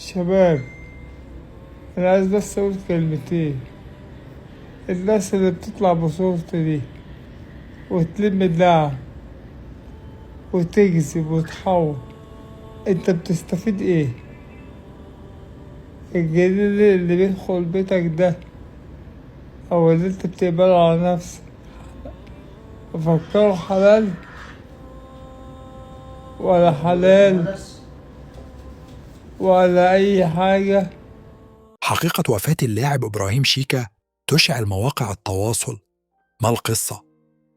شباب، أنا عايز بس أقول كلمتين. الناس اللي بتطلع بصورتي دي وتلم الدعم وتكذب وتحور، أنت بتستفيد إيه؟ الجنيه اللي بيدخل بيتك ده أو اللي أنت بتقبله على نفسك فكره حلال ولا حلال ولا أي حاجة؟ حقيقة وفاة اللاعب إبراهيم شيكا تشعل مواقع التواصل. ما القصة؟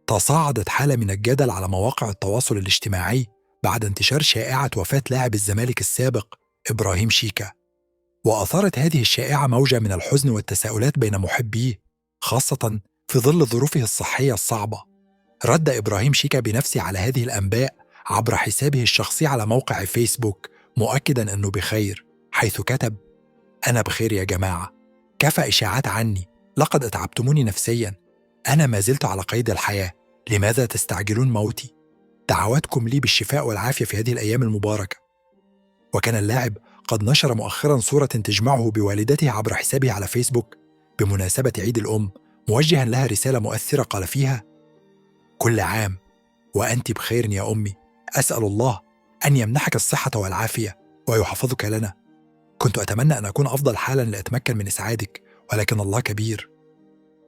تصاعدت حالة من الجدل على مواقع التواصل الاجتماعي بعد انتشار شائعة وفاة لاعب الزمالك السابق إبراهيم شيكا، وأثارت هذه الشائعة موجة من الحزن والتساؤلات بين محبيه، خاصة في ظل ظروفه الصحية الصعبة. رد إبراهيم شيكا بنفسه على هذه الأنباء عبر حسابه الشخصي على موقع فيسبوك، مؤكداً أنه بخير، حيث كتب: أنا بخير يا جماعة، كفى إشاعات عني، لقد أتعبتموني نفسياً، أنا ما زلت على قيد الحياة، لماذا تستعجلون موتي؟ دعواتكم لي بالشفاء والعافية في هذه الأيام المباركة. وكان اللاعب قد نشر مؤخراً صورة تجمعه بوالدته عبر حسابه على فيسبوك بمناسبة عيد الأم، موجهاً لها رسالة مؤثرة قال فيها: كل عام وأنت بخير يا أمي، أسأل الله أن يمنحك الصحة والعافية ويحفظك لنا. كنت أتمنى أن أكون أفضل حالا لأتمكن من إسعادك، ولكن الله كبير.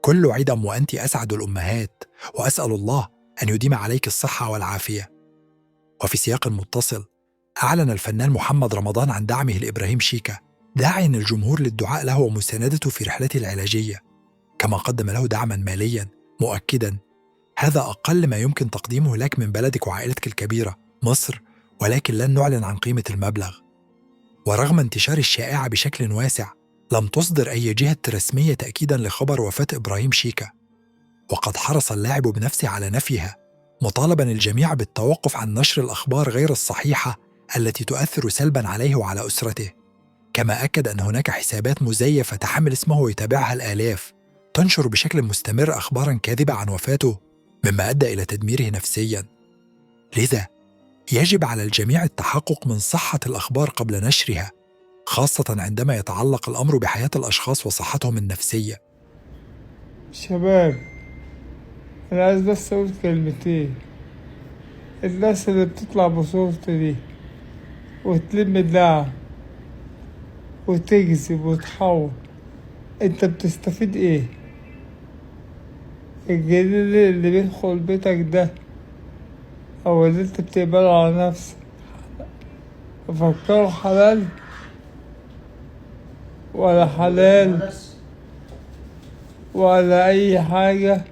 كل عيد وأنت أسعد الأمهات، وأسأل الله أن يديم عليك الصحة والعافية. وفي سياق متصل، أعلن الفنان محمد رمضان عن دعمه لإبراهيم شيكا، داعيا الجمهور للدعاء له ومساندته في رحلته العلاجية، كما قدم له دعما ماليا، مؤكدا: هذا أقل ما يمكن تقديمه لك من بلدك وعائلتك الكبيرة مصر، ولكن لن نعلن عن قيمة المبلغ. ورغم انتشار الشائعة بشكل واسع، لم تصدر أي جهة رسمية تأكيدا لخبر وفاة إبراهيم شيكا، وقد حرص اللاعب بنفسه على نفيها، مطالبا الجميع بالتوقف عن نشر الأخبار غير الصحيحة التي تؤثر سلبا عليه وعلى أسرته. كما أكد أن هناك حسابات مزيفة تحمل اسمه ويتابعها الآلاف تنشر بشكل مستمر أخبارا كاذبة عن وفاته، مما أدى إلى تدميره نفسيا. لذا يجب على الجميع التحقق من صحة الأخبار قبل نشرها، خاصة عندما يتعلق الأمر بحياة الأشخاص وصحتهم النفسية. شباب، أنا عايز بس أقول كلمتين. الناس اللي بتطلع بصورتي دي وتلم الدعم وتكذب وتحور، أنت بتستفيد إيه؟ الجنيه اللي بيدخل بيتك ده أو اللي أنت بتقبله على نفسك فكره حلال ولا حلال ولا أي حاجة؟